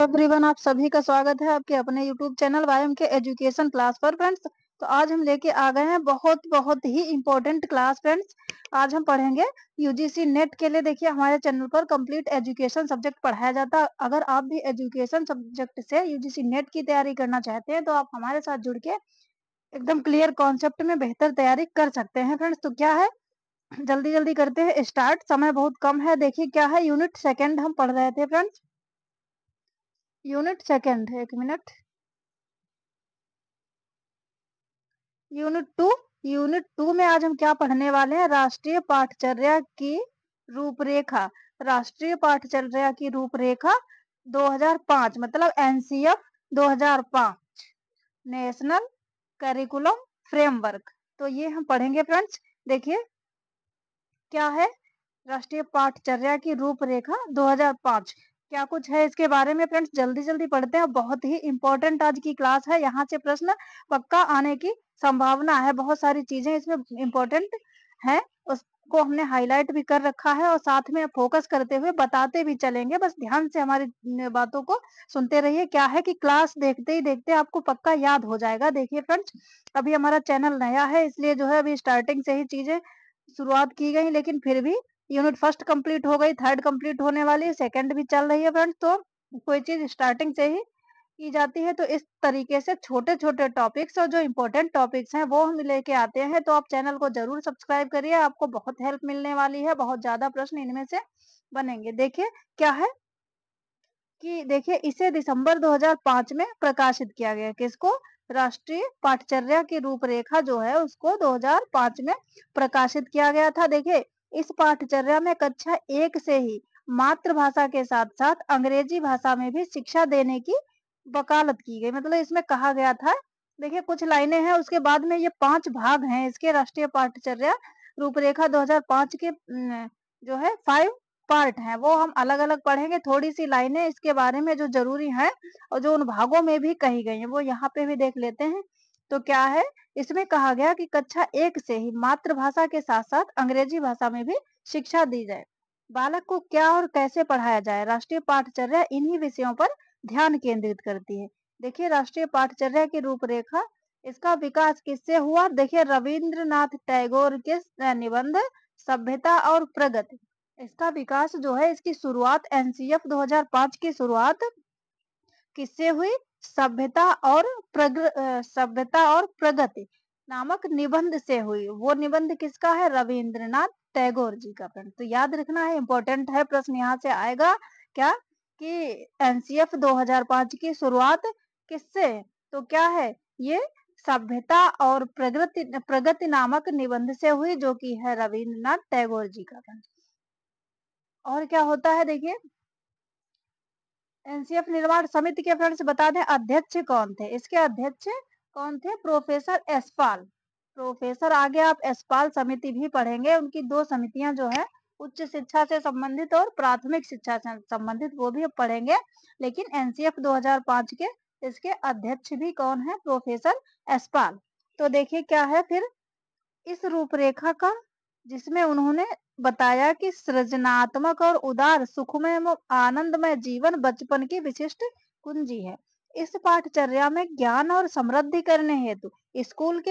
Everyone, आप सभी का स्वागत है आपके अपने यूट्यूब चैनल वायम के एजुकेशन क्लास पर फ्रेंड्स। तो आज हम लेके आ गए हैं बहुत ही इम्पोर्टेंट क्लास फ्रेंड्स। आज हम पढ़ेंगे यूजीसी नेट के लिए। देखिए, हमारे चैनल पर कंप्लीट एजुकेशन सब्जेक्ट पढ़ाया जाता है। अगर आप भी एजुकेशन सब्जेक्ट से यूजीसी नेट की तैयारी करना चाहते हैं तो आप हमारे साथ जुड़ के एकदम क्लियर कॉन्सेप्ट में बेहतर तैयारी कर सकते हैं फ्रेंड्स। तो क्या है, जल्दी जल्दी करते हैं स्टार्ट, समय बहुत कम है। देखिए क्या है, यूनिट सेकेंड हम पढ़ रहे थे फ्रेंड्स। यूनिट सेकेंड, एक मिनट। यूनिट टू में आज हम क्या पढ़ने वाले हैं? राष्ट्रीय पाठचर्या की रूपरेखा। राष्ट्रीय पाठचर्या की रूपरेखा 2005 मतलब एनसीएफ 2005, नेशनल करिकुलम फ्रेमवर्क। तो ये हम पढ़ेंगे फ्रेंड्स। देखिए क्या है, राष्ट्रीय पाठचर्या की रूपरेखा 2005 क्या कुछ है इसके बारे में फ्रेंड्स, जल्दी जल्दी पढ़ते हैं। बहुत ही इंपॉर्टेंट आज की क्लास है, यहाँ से प्रश्न पक्का आने की संभावना है। बहुत सारी चीजें इसमें इंपॉर्टेंट है, उसको हमने हाईलाइट भी कर रखा है और साथ में फोकस करते हुए बताते भी चलेंगे। बस ध्यान से हमारी बातों को सुनते रहिए। क्या है कि क्लास देखते ही देखते आपको पक्का याद हो जाएगा। देखिए फ्रेंड्स, अभी हमारा चैनल नया है इसलिए जो है अभी स्टार्टिंग से ही चीजें शुरुआत की गई, लेकिन फिर भी यूनिट फर्स्ट कंप्लीट हो गई, थर्ड कंप्लीट होने वाली है, सेकंड भी चल रही है फ्रेंड्स। तो कोई चीज स्टार्टिंग से ही की जाती है तो इस तरीके से छोटे छोटे टॉपिक्स और जो इम्पोर्टेंट टॉपिक्स हैं वो हम लेके आते हैं। तो आप चैनल को जरूर सब्सक्राइब करिए, आपको बहुत हेल्प मिलने वाली है। बहुत ज्यादा प्रश्न इनमें से बनेंगे। देखिए क्या है कि देखिए इसे दिसंबर 2005 में प्रकाशित किया गया। किसको? राष्ट्रीय पाठचर्या की रूपरेखा जो है उसको 2005 में प्रकाशित किया गया था। देखिए इस पाठचर्या में कक्षा 1 से ही मातृभाषा के साथ साथ अंग्रेजी भाषा में भी शिक्षा देने की वकालत की गई। मतलब इसमें कहा गया था, देखिए कुछ लाइनें हैं उसके बाद में ये 5 भाग हैं इसके राष्ट्रीय पाठचर्या रूपरेखा 2005 के जो है 5 पार्ट हैं, वो हम अलग अलग पढ़ेंगे। थोड़ी सी लाइनें इसके बारे में जो जरूरी हैं और जो उन भागों में भी कही गई हैं वो यहाँ पे भी देख लेते हैं। तो क्या है, इसमें कहा गया कि कक्षा 1 से ही मातृभाषा के साथ साथ अंग्रेजी भाषा में भी शिक्षा दी जाए। बालक को क्या और कैसे पढ़ाया जाए, राष्ट्रीय पाठचर्या इन्हीं विषयों पर ध्यान केंद्रित करती है। देखिए राष्ट्रीय पाठचर्या की रूपरेखा, इसका विकास किससे हुआ? देखिए रविंद्रनाथ टैगोर के निबंध सभ्यता और प्रगति, इसका विकास जो है, इसकी शुरुआत एनसीएफ 2005 की शुरुआत किससे हुई? सभ्यता और प्रगति नामक निबंध से हुई। वो निबंध किसका है? रविंद्रनाथ टैगोर जी का। फ्रेंड तो याद रखना है, इंपॉर्टेंट है, प्रश्न यहाँ से आएगा। क्या कि एनसीएफ 2005 की शुरुआत किससे? तो क्या है ये? सभ्यता और प्रगति प्रगति नामक निबंध से हुई, जो कि है रविंद्रनाथ टैगोर जी का। फ्रेंड और क्या होता है, देखिए एनसीएफ निर्माण समिति के फ्रेंड्स बता दें अध्यक्ष कौन थे। इसके अध्यक्ष कौन थे? प्रोफेसर एसपाल। प्रोफेसर, आगे आप एसपाल समिति भी पढ़ेंगे। उनकी 2 समितियां जो है, उच्च शिक्षा से संबंधित और प्राथमिक शिक्षा से संबंधित, वो भी पढ़ेंगे। लेकिन एनसीएफ 2005 के इसके अध्यक्ष भी कौन है? प्रोफेसर एसपाल। तो देखिए क्या है फिर इस रूपरेखा का, जिसमें उन्होंने बताया कि सृजनात्मक और उदार सुखमय एवं आनंदमय जीवन बचपन की विशिष्ट कुंजी है। इस पाठचर्या में ज्ञान और समृद्धि करने हेतु स्कूल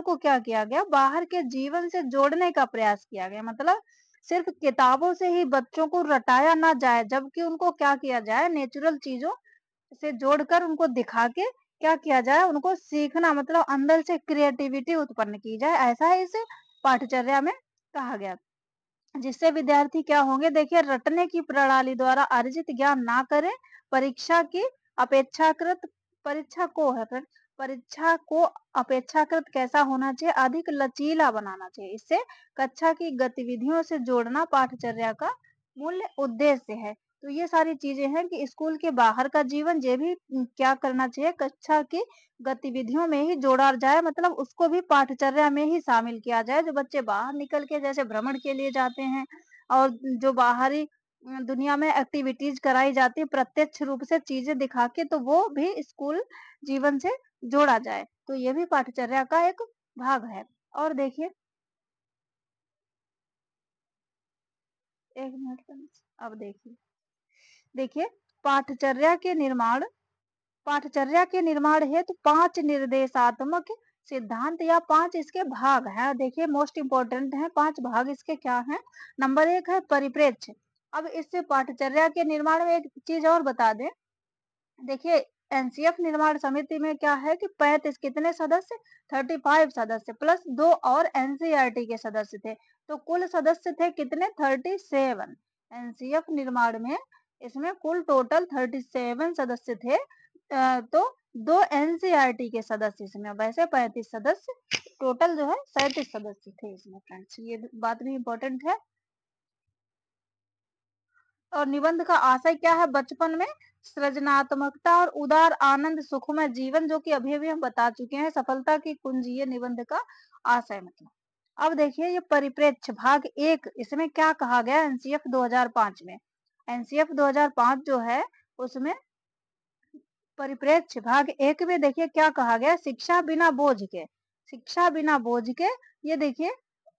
को क्या किया गया? बाहर के जीवन से जोड़ने का प्रयास किया गया। मतलब सिर्फ किताबों से ही बच्चों को रटाया ना जाए, जबकि उनको क्या किया जाए? नेचुरल चीजों से जोड़कर उनको दिखा के क्या किया जाए? उनको सीखना, मतलब अंदर से क्रिएटिविटी उत्पन्न की जाए, ऐसा है इस पाठचर्या में कहा गया। जिससे विद्यार्थी क्या होंगे? देखिए रटने की प्रणाली द्वारा अर्जित ज्ञान ना करें, परीक्षा की अपेक्षाकृत परीक्षा को है फ्रेंड परीक्षा को अपेक्षाकृत कैसा होना चाहिए? अधिक लचीला बनाना चाहिए। इससे कक्षा की गतिविधियों से जोड़ना पाठचर्या का मूल्य उद्देश्य है। तो ये सारी चीजें हैं कि स्कूल के बाहर का जीवन ये भी क्या करना चाहिए? कक्षा की गतिविधियों में ही जोड़ा जाए, मतलब उसको भी पाठचर्या में ही शामिल किया जाए। जो बच्चे बाहर निकल के जैसे भ्रमण के लिए जाते हैं और जो बाहरी दुनिया में एक्टिविटीज कराई जाती है प्रत्यक्ष रूप से चीजें दिखा के, तो वो भी स्कूल जीवन से जोड़ा जाए। तो ये भी पाठचर्या का एक भाग है। और देखिए, एक मिनट, अब देखिए पाठचर्या के निर्माण पाठचर्या के निर्माण हेतु 5 निर्देशात्मक सिद्धांत या 5 इसके भाग हैं। देखिए मोस्ट इंपोर्टेंट है, 5 भाग इसके क्या हैं। नंबर 1 है परिप्रेक्ष्य। अब इससे पाठचर्या के निर्माण में एक चीज और बता दें। देखिए एनसीएफ निर्माण समिति में क्या है कि 35 कितने सदस्य, 35 सदस्य प्लस 2 और एनसीईआरटी के सदस्य थे, तो कुल सदस्य थे कितने, 37। एनसीएफ निर्माण में इसमें कुल टोटल 37 सदस्य थे। तो 2 एनसीईआरटी के सदस्य इसमें, वैसे 35 सदस्य टोटल जो है 37 सदस्य थे इसमें फ्रेंड्स, ये बात भी इम्पोर्टेंट है। और निबंध का आशय क्या है, बचपन में सृजनात्मकता और उदार आनंद सुखमय जीवन, जो कि अभी हम बता चुके हैं, सफलता की कुंजी है निबंध का आशय मतलब। अब देखिए ये परिप्रेक्ष्य भाग 1, इसमें क्या कहा गया एनसीएफ 2005 में। एनसीएफ 2005 जो है उसमें परिप्रेक्ष्य भाग 1 में देखिए क्या कहा गया, शिक्षा बिना बोझ के, शिक्षा बिना बोझ के। ये देखिए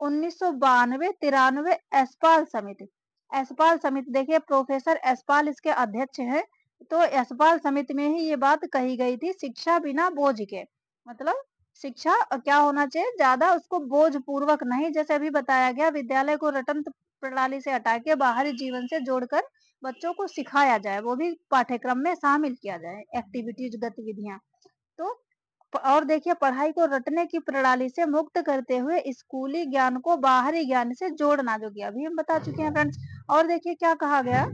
1992-93 एसपाल समिति, एसपाल समिति देखिए प्रोफेसर एसपाल इसके अध्यक्ष हैं। तो एसपाल समिति में ही ये बात कही गई थी, शिक्षा बिना बोझ के, मतलब शिक्षा क्या होना चाहिए, ज्यादा उसको बोझ पूर्वक नहीं, जैसे अभी बताया गया विद्यालय को रटन प्रणाली से हटा के बाहरी जीवन से जोड़कर बच्चों को सिखाया जाए, वो भी पाठ्यक्रम में शामिल किया जाए, एक्टिविटीज गतिविधियां। तो और देखिए पढ़ाई को रटने की प्रणाली से मुक्त करते हुए स्कूली ज्ञान को बाहरी ज्ञान से जोड़ना, जो कि अभी हम बता चुके हैं फ्रेंड्स। और देखिए क्या कहा गया,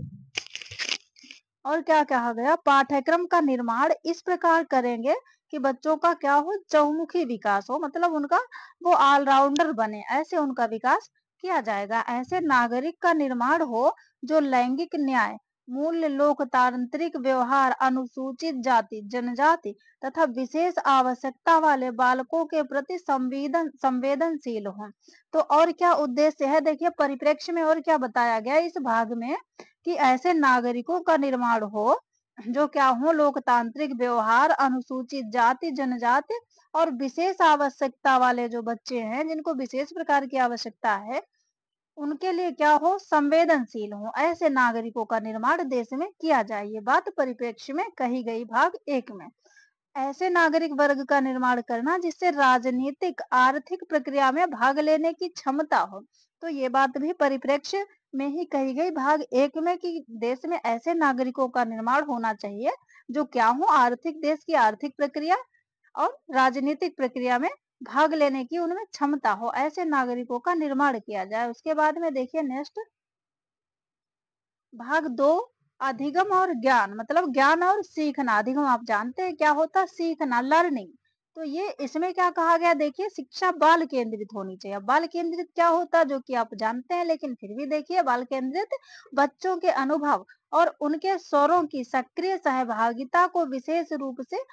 और क्या कहा गया, पाठ्यक्रम का निर्माण इस प्रकार करेंगे कि बच्चों का क्या हो, चहुमुखी विकास हो, मतलब उनका वो ऑलराउंडर बने, ऐसे उनका विकास किया जाएगा। ऐसे नागरिक का निर्माण हो जो लैंगिक न्याय, मूल्य, लोकतांत्रिक व्यवहार, अनुसूचित जाति जनजाति तथा विशेष आवश्यकता वाले बालकों के प्रति संवेदनशील हों। तो और क्या उद्देश्य है, देखिए परिप्रेक्ष्य में और क्या बताया गया इस भाग में, कि ऐसे नागरिकों का निर्माण हो जो क्या हो, लोकतांत्रिक व्यवहार, अनुसूचित जाति जनजाति और विशेष आवश्यकता वाले जो बच्चे हैं जिनको विशेष प्रकार की आवश्यकता है, उनके लिए क्या हो, संवेदनशील हो, ऐसे नागरिकों का निर्माण देश में किया जाए। ये बात परिप्रेक्ष्य में कही गई भाग 1 में। ऐसे नागरिक वर्ग का निर्माण करना जिससे राजनीतिक आर्थिक प्रक्रिया में भाग लेने की क्षमता हो। तो ये बात भी परिप्रेक्ष्य में ही कही गई भाग 1 में, कि देश में ऐसे नागरिकों का निर्माण होना चाहिए जो क्या हो, आर्थिक, देश की आर्थिक प्रक्रिया और राजनीतिक प्रक्रिया में भाग लेने की उनमें क्षमता हो, ऐसे नागरिकों का निर्माण किया जाए। उसके बाद में देखिए नेक्स्ट भाग 2, अधिगम और ज्ञान, मतलब ज्ञान और सीखना। अधिगम आप जानते हैं क्या होता है, सीखना, लर्निंग। तो ये इसमें क्या कहा गया, देखिए शिक्षा बाल केंद्रित होनी चाहिए। बाल केंद्रित क्या होता है जो कि आप जानते हैं, लेकिन फिर भी देखिए बाल केंद्रित बच्चों के अनुभव और उनके स्वरों की सक्रिय सहभागिता को विशेष रूप से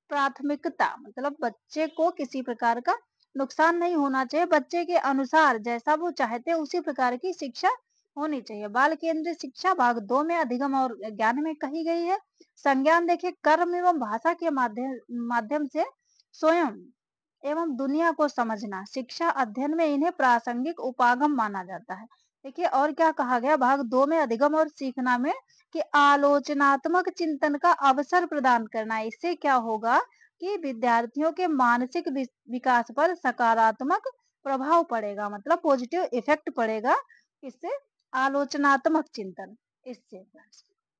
प्राथमिकता, मतलब बच्चे को किसी प्रकार का नुकसान नहीं होना चाहिए, बच्चे के अनुसार जैसा वो चाहते हैं उसी प्रकार की शिक्षा होनी चाहिए। बाल केंद्रित शिक्षा भाग 2 में अधिगम और ज्ञान में कही गई है। संज्ञान देखिए कर्म एवं भाषा के माध्यम से स्वयं एवं दुनिया को समझना, शिक्षा अध्ययन में इन्हें प्रासंगिक उपागम माना जाता है। देखिए और क्या कहा गया भाग 2 में अधिगम और सीखना में, कि आलोचनात्मक चिंतन का अवसर प्रदान करना। इससे क्या होगा कि विद्यार्थियों के मानसिक विकास पर सकारात्मक प्रभाव पड़ेगा, मतलब पॉजिटिव इफेक्ट पड़ेगा, इससे आलोचनात्मक चिंतन इससे।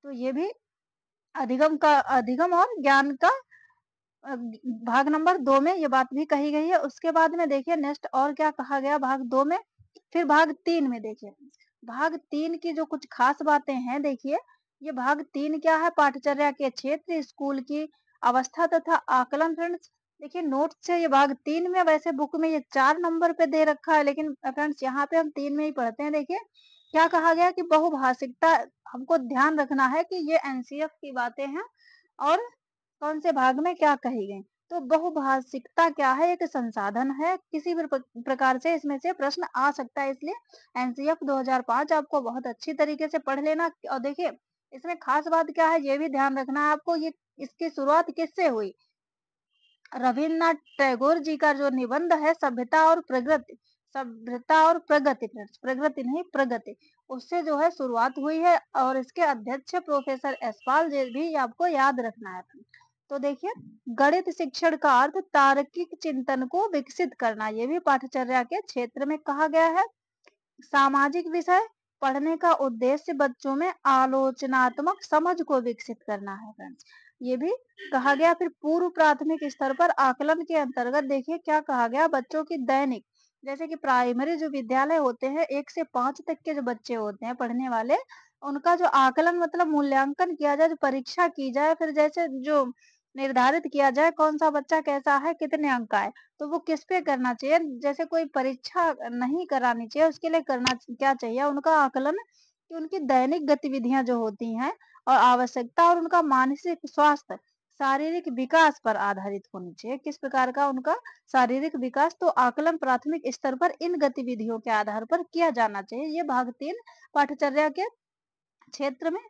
तो ये भी अधिगम और ज्ञान का भाग नंबर 2 में ये बात भी कही गई है। उसके बाद में देखिए नेक्स्ट और क्या कहा गया भाग 2 में। फिर भाग 3 में देखिए, भाग 3 की जो कुछ खास बातें हैं, देखिए ये भाग 3 क्या है, पाठचर्या के क्षेत्र, स्कूल की अवस्था तथा आकलन। फ्रेंड्स देखिए नोट से ये भाग 3 में, वैसे बुक में ये 4 नंबर पे दे रखा है, लेकिन फ्रेंड्स यहाँ पे हम 3 में ही पढ़ते हैं। देखिए क्या कहा गया कि बहुभाषिकता, हमको ध्यान रखना है कि ये एनसीएफ की बातें हैं और कौन से भाग में क्या कही गई। तो बहुभाषिकता क्या है, एक संसाधन है, किसी भी प्रकार से इसमें से प्रश्न आ सकता है, इसलिए एनसीएफ 2005 आपको बहुत अच्छी तरीके से पढ़ लेना। और देखिए इसमें खास बात क्या है, ये भी ध्यान रखना है आपको, ये इसकी शुरुआत किससे हुई, रविन्द्रनाथ टैगोर जी का जो निबंध है सभ्यता और प्रगति, सभ्यता और प्रगति, फ्रेंड्स प्रगति नहीं प्रगति, उससे जो है शुरुआत हुई है और इसके अध्यक्ष प्रोफेसर यशपाल जी भी आपको याद रखना है। तो देखिए, गणित शिक्षण का अर्थ तार्किक चिंतन को विकसित करना, ये भी पाठचर्या के क्षेत्र में कहा गया है। सामाजिक विषय पढ़ने का उद्देश्य बच्चों में आलोचनात्मक समझ को विकसित करना है, फ्रेंड्स ये भी कहा गया। फिर पूर्व प्राथमिक स्तर पर आकलन के अंतर्गत देखिए क्या कहा गया, बच्चों की दैनिक, जैसे कि प्राइमरी जो विद्यालय होते हैं 1 से 5 तक के जो बच्चे होते हैं पढ़ने वाले, उनका जो आकलन मतलब मूल्यांकन किया जाए, जो परीक्षा की जाए, फिर जैसे जो निर्धारित किया जाए कौन सा बच्चा कैसा है, कितने अंक आए, तो वो किस पे करना चाहिए, जैसे कोई परीक्षा नहीं करानी चाहिए, उसके लिए करना क्या चाहिए, उनका आकलन कि उनकी दैनिक गतिविधियां जो होती हैं और आवश्यकता और उनका मानसिक स्वास्थ्य, शारीरिक विकास पर आधारित होनी चाहिए। किस प्रकार का उनका शारीरिक विकास, तो आकलन प्राथमिक स्तर पर इन गतिविधियों के आधार पर किया जाना चाहिए। ये भाग 3 पाठचर्या के क्षेत्र में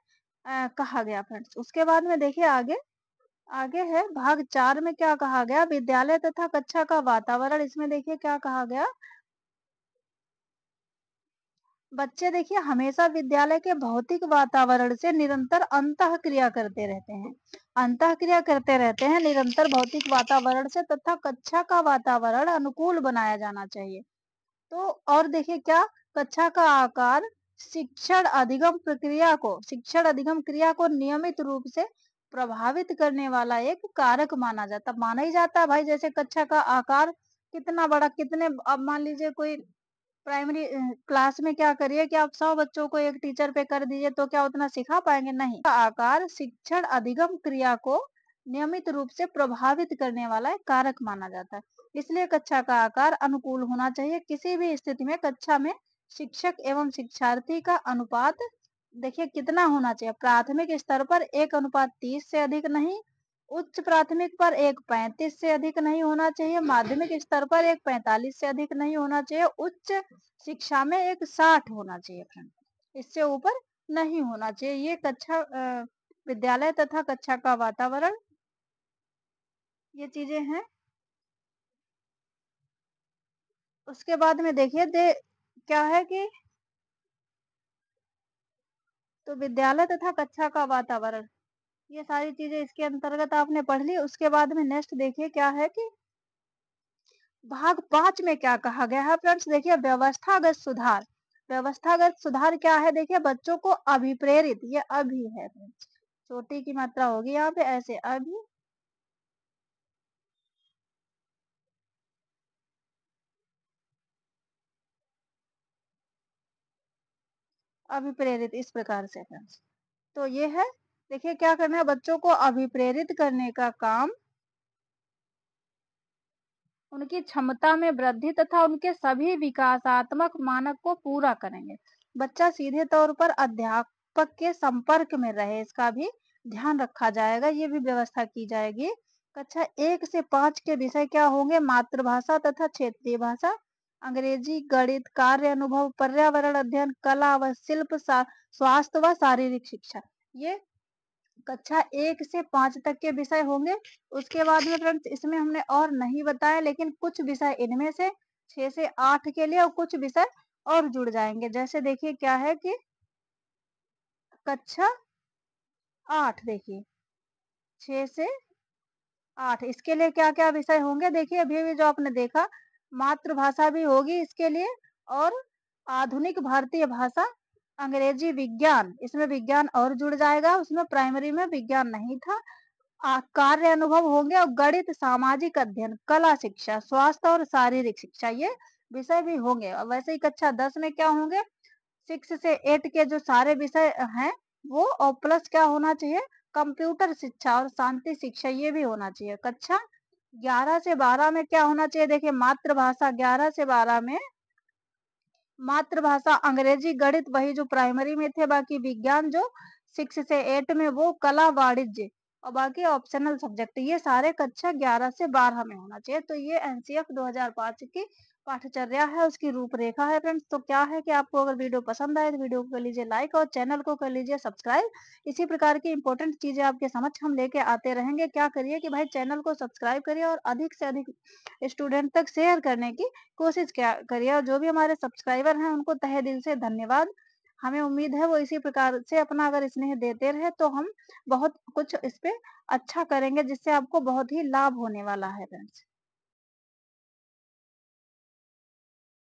कहा गया, फ्रेंड्स। उसके बाद में देखिए आगे आगे है भाग 4 में क्या कहा गया, विद्यालय तथा कक्षा का वातावरण। इसमें देखिए क्या कहा गया, बच्चे देखिए हमेशा विद्यालय के भौतिक वातावरण से निरंतर अंतःक्रिया करते रहते हैं, अंतःक्रिया करते रहते हैं निरंतर भौतिक वातावरण से, तथा कक्षा का वातावरण अनुकूल बनाया जाना चाहिए। तो और देखिए क्या, कक्षा का आकार शिक्षण अधिगम क्रिया को नियमित रूप से प्रभावित करने वाला एक कारक माना ही जाता है भाई। जैसे कक्षा का आकार कितना बड़ा, कितने, अब मान लीजिए कोई प्राइमरी क्लास में क्या करिए कि आप 100 बच्चों को एक टीचर पे कर दीजिए तो क्या उतना सिखा पाएंगे, नहीं। आकार शिक्षण अधिगम क्रिया को नियमित रूप से प्रभावित करने वाला एक कारक माना जाता है, इसलिए कक्षा का आकार अनुकूल होना चाहिए। किसी भी स्थिति में कक्षा में शिक्षक एवं शिक्षार्थी का अनुपात देखिए कितना होना चाहिए, प्राथमिक स्तर पर 1:30 से अधिक नहीं, उच्च प्राथमिक पर 1:35 से अधिक नहीं होना चाहिए, माध्यमिक स्तर पर 1:45 से अधिक नहीं होना चाहिए, उच्च शिक्षा में 1:60 होना चाहिए, फ्रेंड इससे ऊपर नहीं होना चाहिए। ये कक्षा विद्यालय तथा कक्षा का वातावरण, ये चीजें हैं। उसके बाद में देखिए क्या है कि तो विद्यालय तथा कक्षा का वातावरण, ये सारी चीजें इसके अंतर्गत आपने पढ़ ली। उसके बाद में नेक्स्ट देखिए क्या है कि भाग 5 में क्या कहा गया है, फ्रेंड्स देखिए व्यवस्थागत सुधार। व्यवस्थागत सुधार क्या है, देखिए बच्चों को अभिप्रेरित, ये अभी है फ्रेंड्स, छोटी की मात्रा होगी यहाँ पे, ऐसे अभिप्रेरित इस प्रकार से, फ्रेंड्स तो ये है। देखिए क्या करना है, बच्चों को अभिप्रेरित करने का काम उनकी क्षमता में वृद्धि तथा उनके सभी विकासात्मक मानक को पूरा करेंगे। बच्चा सीधे तौर पर अध्यापक के संपर्क में रहे, इसका भी ध्यान रखा जाएगा, ये भी व्यवस्था की जाएगी। कक्षा 1 से 5 के विषय क्या होंगे, मातृभाषा तथा क्षेत्रीय भाषा, अंग्रेजी, गणित, कार्य अनुभव, पर्यावरण अध्ययन, कला व शिल्प, स्वास्थ्य व शारीरिक शिक्षा, ये कक्षा 1 से 5 तक के विषय होंगे। उसके बाद में फ्रेंड्स इसमें हमने और नहीं बताया, लेकिन कुछ विषय इनमें से 6 से 8 के लिए और कुछ विषय और जुड़ जाएंगे। जैसे देखिए क्या है कि कक्षा 8 देखिए 6 से 8 इसके लिए क्या क्या विषय होंगे, देखिए अभी अभी जो आपने देखा, मातृभाषा भी होगी इसके लिए, और आधुनिक भारतीय भाषा, अंग्रेजी, विज्ञान, इसमें विज्ञान और जुड़ जाएगा, उसमें प्राइमरी में विज्ञान नहीं था। कार्य अनुभव होंगे और गणित, सामाजिक अध्ययन, कला शिक्षा, स्वास्थ्य और शारीरिक शिक्षा, ये विषय भी होंगे। और वैसे ही कक्षा 10 में क्या होंगे, 6 से 8 के जो सारे विषय हैं वो, और प्लस क्या होना चाहिए, कंप्यूटर शिक्षा और शांति शिक्षा, ये भी होना चाहिए। कक्षा 11 से 12 में क्या होना चाहिए, देखिए मातृभाषा 11 से 12 में मातृभाषा, अंग्रेजी, गणित वही जो प्राइमरी में थे, बाकी विज्ञान जो 6 से 8 में, वो कला, वाणिज्य और बाकी ऑप्शनल सब्जेक्ट, ये सारे कक्षा 11 से 12 में होना चाहिए। तो ये एनसीएफ 2005 की पाठचर्या है, उसकी रूपरेखा है फ्रेंड्स। तो क्या है कि आपको अगर वीडियो पसंद आए तो वीडियो को कर लीजिए लाइक और चैनल को कर लीजिए सब्सक्राइब। इसी प्रकार की इंपॉर्टेंट चीज़ें आपके समक्ष हम लेके आते रहेंगे। क्या करिए कि भाई चैनल को सब्सक्राइब करिए और अधिक से अधिक स्टूडेंट तक शेयर करने की कोशिश क्या करिए। और जो भी हमारे सब्सक्राइबर हैं उनको तहे दिल से धन्यवाद। हमें उम्मीद है वो इसी प्रकार से अपना अगर स्नेह देते रहे तो हम बहुत कुछ इस पे अच्छा करेंगे जिससे आपको बहुत ही लाभ होने वाला है फ्रेंड्स।